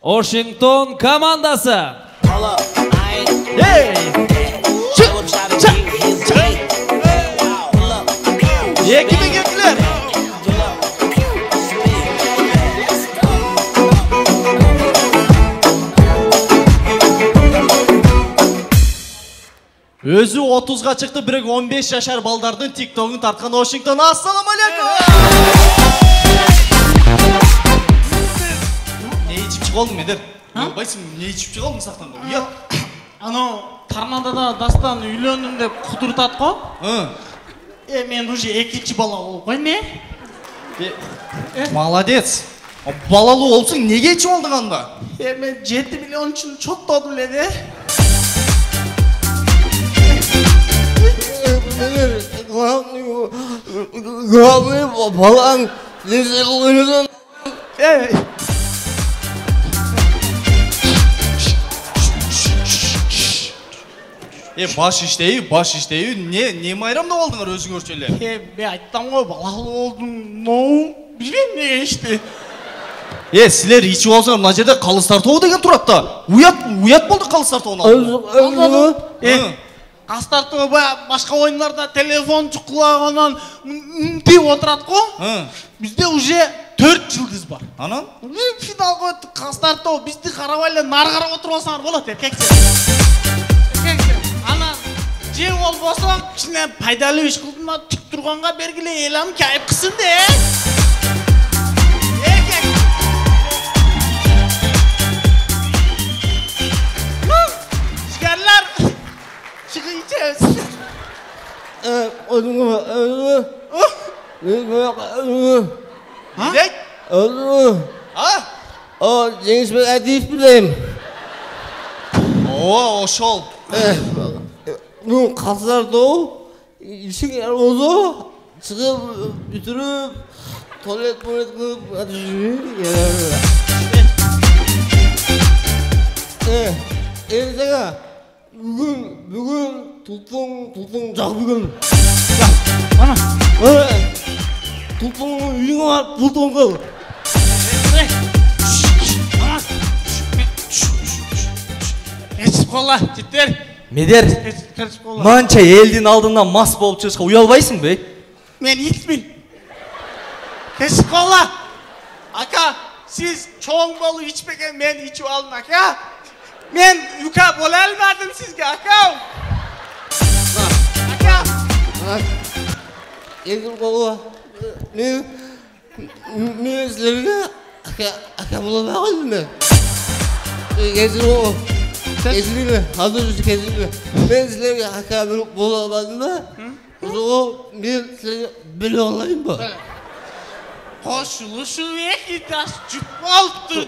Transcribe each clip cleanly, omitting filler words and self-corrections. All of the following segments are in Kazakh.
Washington komandasi. Kime geldiler? Özü 30'ga çıktı, birek 15 yaşar baldardın TikTok'un tartkan Washington. Assalamu alaikum. Ne içip çıkalım Medir? Baysın ne içip çıkalım saktan koy. Ya. Ano Tarnadada Dastan үйлөндүм деп кудуртат го. Мен уже экинчи бала болуп койм. Молодец. Балалы olsun nege içip oldun anda? Мен 7 миллион үчүн чоттодум эле де. Балаң несел ойнадан. Baş işteyi ne mayramda oldun özün örçeli? Ben ayттым го балалы болдум. No, билбейм неге ичти. Силер içip olsаңар мына жерде калыс тартуу деген турат да. Уят болду калыс тартууну. Калыс тартуу башка оюндарда телефон чукулаганан мынтип отурат го. Бизде уже 4 жылдыз бар. Анан? Финалга өттүк, калыс тартуу бизди карабай эле нары карап отуруп алсаңар болот эркектер. Анан же болбосо кичине пайдалуу иш кылдым да тик турганга бергиле элем кайып кылсын де. Şekerler. Çıkı içeriz. Ha? Cengiz Bey Adif bileyim. O şol. Bu kaslar da o. İşin yer oldu. Çıkıp bitirip tuvalet kılıp hadi yerler. Sana bugün tutun çok bugün. Ana. Tutun uyuğu var tutun kıl. Geçip kolla cidder. Медер, Geçip kolla. mança elдің алдынан мас болып шығышқа уялбайсың бе? Men içmeyim. Geçip kolla. Aka siz çoğun bolu içmegen men içip alın aka. Men yuka bola almadım sizge aka. Aka. Yedim kolu. Ne sizlerine aka bulamadım mı? Getir o. Kesinlikle. Hazır üstü kesinlikle. Ben sizlerine aka bulamadım mı? O ben size böyle olayım mı? Koşuluşu iki taş cüp oldu.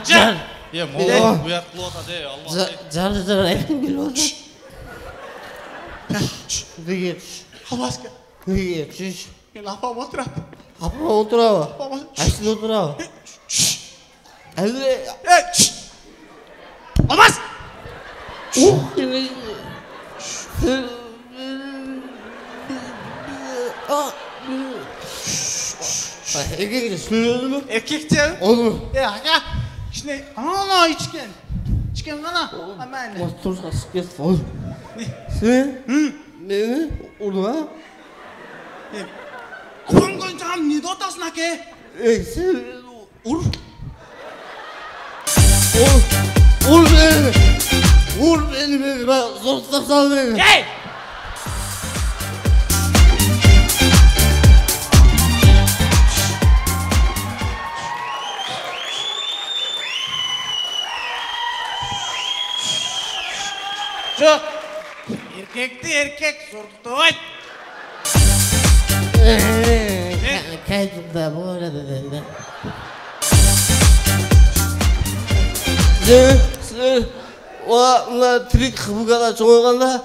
Car. Ya mola bu yaklı ota de Allah. Car hepim bir oldu. Ne geç? Havaska. Ne geç? Gel apam oturat. Apam oturava. Apam. Açtı oturava. Hadi. Olmaz. Erkek söylüyordu mu? Erkekçe. Olur. Aka. Şimdi ana içken. İçken ana. Hemen. Dur sıkıntı olur. Ne? Sen? Ne? Oldu ha? Apam koyacağım ne dotasın ake? Sen ur. Ur beni. Ur beni. Ben zor tutarsan beni. Hey! Çok. Erkekti erkek sordu. Kaydımda bu arada dedi. Sen o trik bu kadar çoğalganda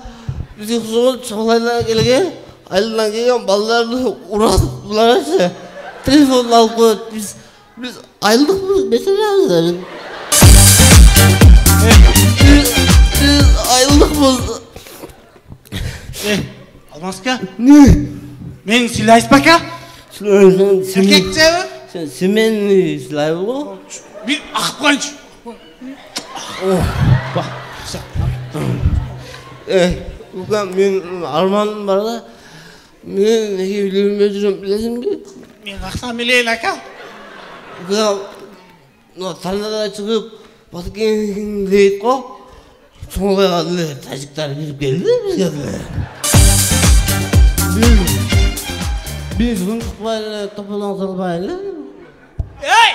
bizi kuzun çoğalayla gelge ayından gelen ballarını uğraştılar. Telefonla alıp biz ayrıldık mı mesela? Biz ayrıldık mı? Almaska. Ne? Men silah baka. Sen Erkekçe mi? Sen simen silah bu? Bir akbanç. Uka men armaным var da men neге үйленбей жүрем білесің бе? Men қақсам білейін ака. Uka тарнада шығып баскен дейді ғой. Соңғайға тәжіктер беріп келді бізге. Biz bunu tutmayla topulan salmayla. Ey!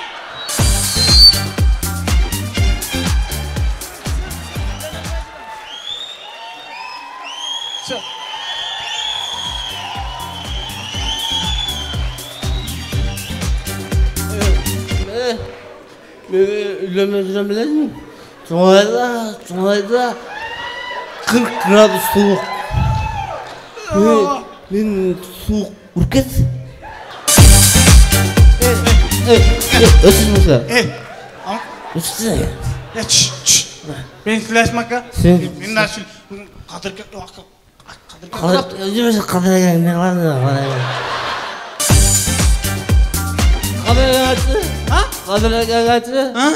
Şu. Beni ülemezden bilesin. Sonrayda 40 gradus soğuk. Ben soğuk urket. Ötüz mesela. Ama. Ötüz ya. Ya şşş. Ben silah maka. Sen. Ben nasıl kadırga Kadırga ne var ne var. Kadırga açtı. Ha? Kadırga açtı. Ha?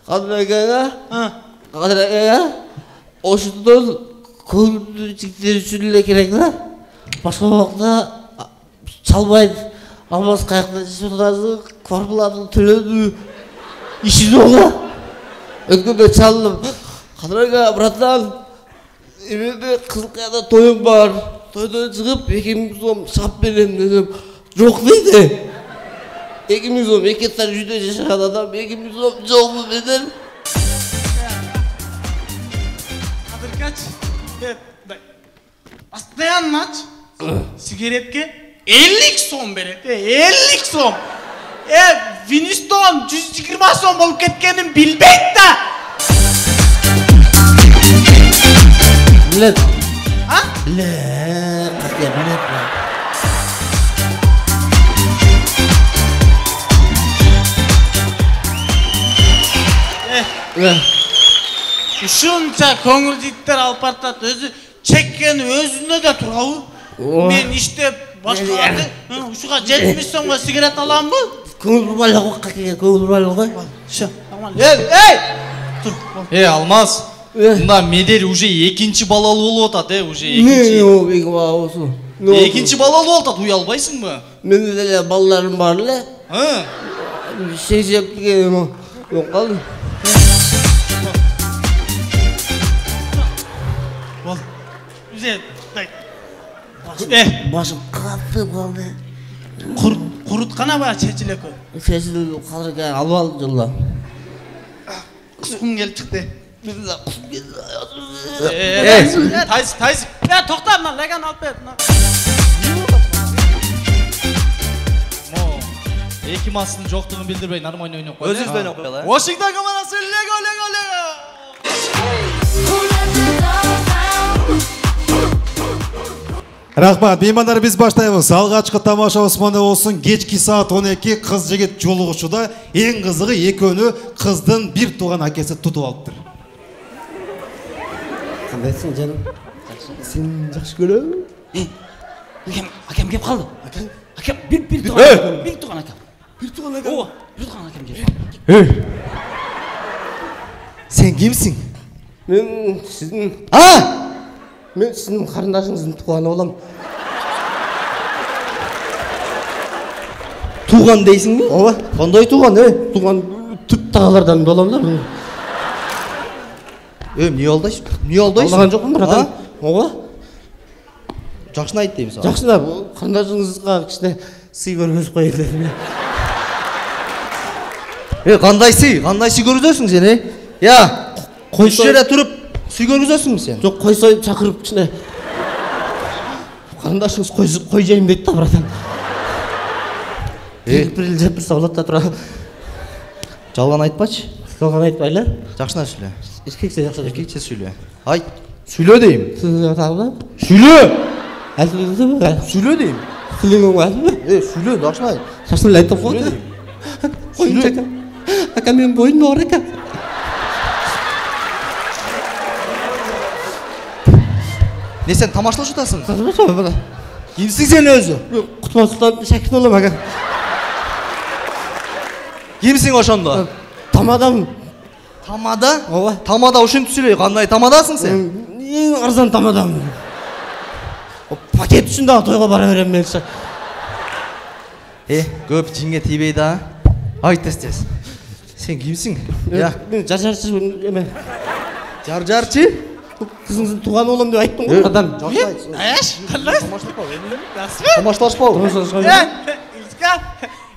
Kadırga. Ha? Kadırga. Oşudan koyduğu çiftleri sürüle gerekler. Başka vakta çalmaydı. Almaz kayakta şurası korkularını türledi. İşi de ola. Öküde çaldım. Kadırga bratan. Evde Kızılkaya'da toyum var. Toydan çıkıp 2.000 som şap vereyim dedim. Yok deydi. 2.000 som, 2 tane yüzde yaşayan adam 2.000 som çok mu bedir? Kadırgaç. Aslında anlaç. Sigaretke 50 som beredi. 50 som. Winston 120 som bolup ketkenin bilbeyt da. Bilet. Ha? Bilet. Bilet. Bilet. Ушунча көңүл життер алып бартат, өзү чеккени өзүнө да турабы? Мен иштеп башкаларды ушуга 70 сомго сигарет аламбы? Көңүл бурбайлык какие көңүл бурбайлык. Всё, нормально. Эй! Тур. Алмаз. Мында Медер уже экинчи балалы болуп атат, уже экинчи. О, бек болсун. Экинчи балалы болуп атат, уялбайсыңбы? Менде деле балдарым бар эле. Шешеп келген жок калды. Бол. Үзе, Башым катты калды. Куруткана бар чечилекө. Чечилип калдырга алып алып жылла. Кускун келип чыкты. Тайс. Я токта, мына лаган алып бер. Эки массынын жоктугун билдирбей нормально ойноп кой. Өзүңүз ойноп коелу. Washington командасы Лего. Рахмат, меймандар, биз баштайбыз. Алгачкы тамашабыз мындай болсун. Кечки саат 12 кыз жигит жолугушууда. Эң кызыгы экөөнү кыздын бир тууган акеси тутуп алыптыр. Кандайсың жаным? Сен жакшы көрөм? Акем кеп калды. Акем бир тууган акем. Бир тууган акем. Ооба, бир тууган акем кеп калды. Сен кимсиң? Мен сиздин Мен сіздің қарындашыңыздың туғаны болам. Туған дейсің бе? Ооба. Қандай туған, Туған түп тағалардан боламдар. Не алдайсың? Алдаған жоқпын, братан. Ооба. Жақшын айт деймін саған. Жақшына, қарындашыңызға кішкене сый көргізіп қойды. Қандай сый көргізесің сен, Я, қойшы жерде тұрып сүй көргізесің сен? Жоқ, қой сойып шақырып кішкене. Қарындашыңыз қой жайым дейді да, братан. Бір жеп бір саулатта тұра. Жалған айтпашы. Жалған айтпайлы. Жақшына сөйле. Еркексе жақсы. Еркекше сөйле. Айт. Сөйле деймін. Сізге тағы да? Сөйле! Әлсіліңізді бі? Сөйле деймін. Сіліңің әлсі бі? Сөйле, жақшына айт. Жақшына айтып қойды. Қойын чака. Ака мен бойын бар ака. Не сен тамашылық жұтасың? Тамашылық жұтасың? Кімсің сен өзі? Құтмастан шәкірт олам ака. Кімсің ошонда? Тамадам. Тамада? Ооба. Тамада ушинтип сүйлөй. Кандай тамадасың сен? Ең арзан тамадамын. Пакет үшін дағы тойға бара берем мен. Көп жинге тийбейді, а? Айт тез. Сен кимсің? Мен жар-жарчы еме. Жар-жарчы? Қызыңыздың туған олым деп айттым ғой адам. Аяш, қалай? Tomoshlashpau. İlka,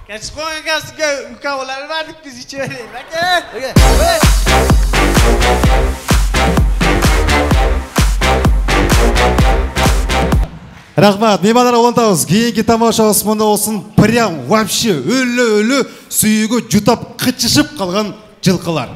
kaç koyun kasıga ukavlar verdik biz içeri. Рахмат, меймандар олантабыз. Кейінгі тамаша осмонда болсын, прям вообще өлі сүйігі жұтап қычышып қалған жылқылар.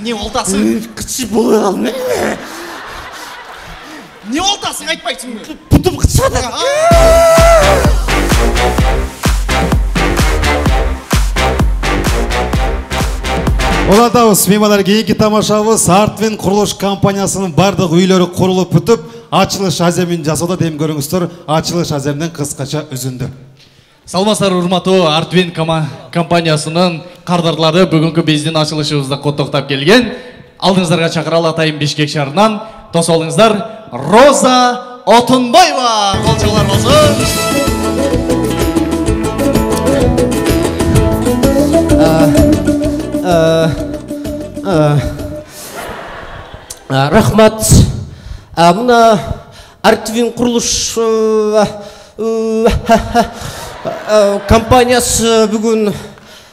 Не олтасың? Қычып болы қалым. Не олтасың, айтпайсың ба? Бұтым қычып жатыр. Олантабыз, меймандар, кейінгі тамашабыз Артвин құрылыш компаниясының бардық үйлері құрылып бүтіп, ачылыш аземін жасауда дем көріңіздер. Ачылыш аземнен қысқаша үзінді. Салмастар урматтуу Артвин компаниясынын кардарлары бүгүнкү биздин ачылышыбызда коттоктоп келген. Алдыңыздарга чакыралы атайын Бишкек шаарынан. Дос болуңуздар, Роза Отунбаева. Колчолор болсун. Рахмат. Мына Артвин құрылыш компаниясы бүгін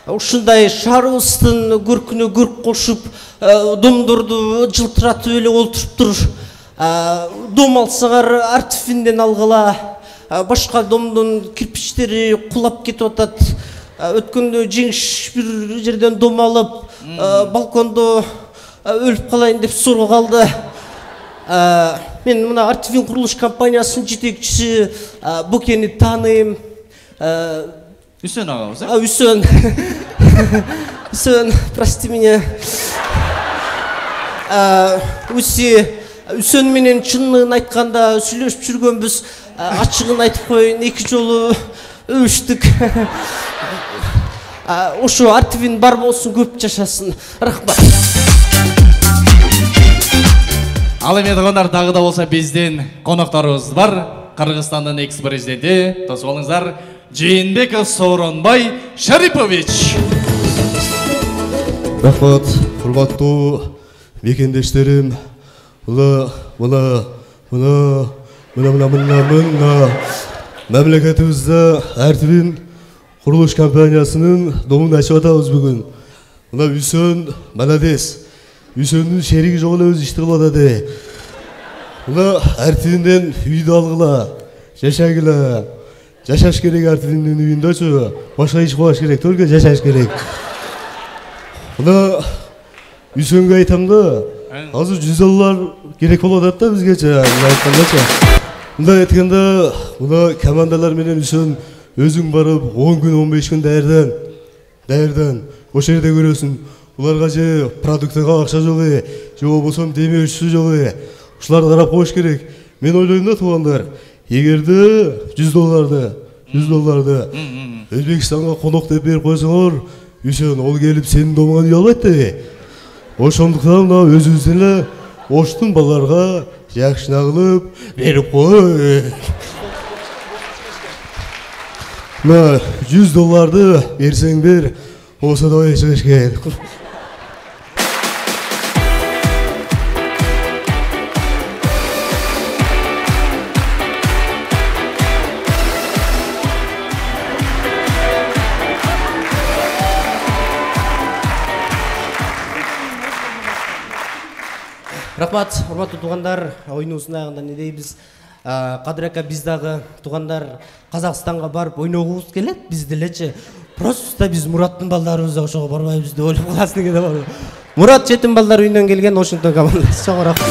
ушундай шаарыбыздын көркүнө көрк кошуп, домдорду жылтыратып эле олтуруптур. Дом алсаңар Артвинден алгыла. Башка домдун кирпичтери кулап кетип атат. Өткөндө жеңиш бир жерден дом алып, балкондо өлүп калайын деп сорго калды. Мен мына Артвин құрылыш компаниясынын жетекчиси Букени тааныйм. Үсөн агабыз, Үсөн. Үсөн, прости меня. Үсөн менен чынын айтканда сүйлөшүп жүргөнбүз. Ачыгын айтып коеюн, 2 жолу өбүштүк. Ошо Артвин бар болсун, көп жашасын. Рахмат. Ал эми туугандар, дагы да болсо биздин конокторубуз бар. Кыргызстандын экс-президенти, дос болуңуздар, Жээнбеков Сооронбай Шарипович. Рахмат, урматтуу мекендештерим. Мына мамлекетибизде Артвин құрылыш компаниясынын домун ачып атабыз бүгүн. Мына Үсөн молодец. Үсөндүн шериги жок эле өзү ишти кылып атат. Мына Артвинден үйдү алгыла, жашагыла. Жашаш керек Артвиндин үйүндөчү. Башка иш кылбаш керек, только жашаш керек. Мына Үсөнгө айтам да, азыр $100 керек болуп атат да бизгече, айткандачы. Мындай айтканда, мына командалар менен Үсөн өзүң барып 10 күн 15 күн даярдан ошол жерде көрөсүң. Уларга же продуктага акча жок, же болбосо демеушү жок. Ушуларды карап коюш керек. Мен ойлойм да, туугандар, эгерде $100 Өзбекстанга конок деп берип койсоңор, Үсөн ол келип сенин домуңан үй албайт да. Ошондуктан мына өзүбүз эле оштун балдарга жакшына кылып берип кой. Мына $100 берсең бер, болсо да чыгыш керек. Рахмат, урматтуу туугандар, ойнубуздун аягында не дейбиз? Кадыр ака, биз дагы туугандар Казакстанга барып ойногубуз келет, биз делечи. Просто биз Мураттын балдарыбызга ошого барбайбыз деп ойлоп каласың экен да. Мурат жетим балдар үйүнөн келген Вашингтон командасы. Чоң рахмат.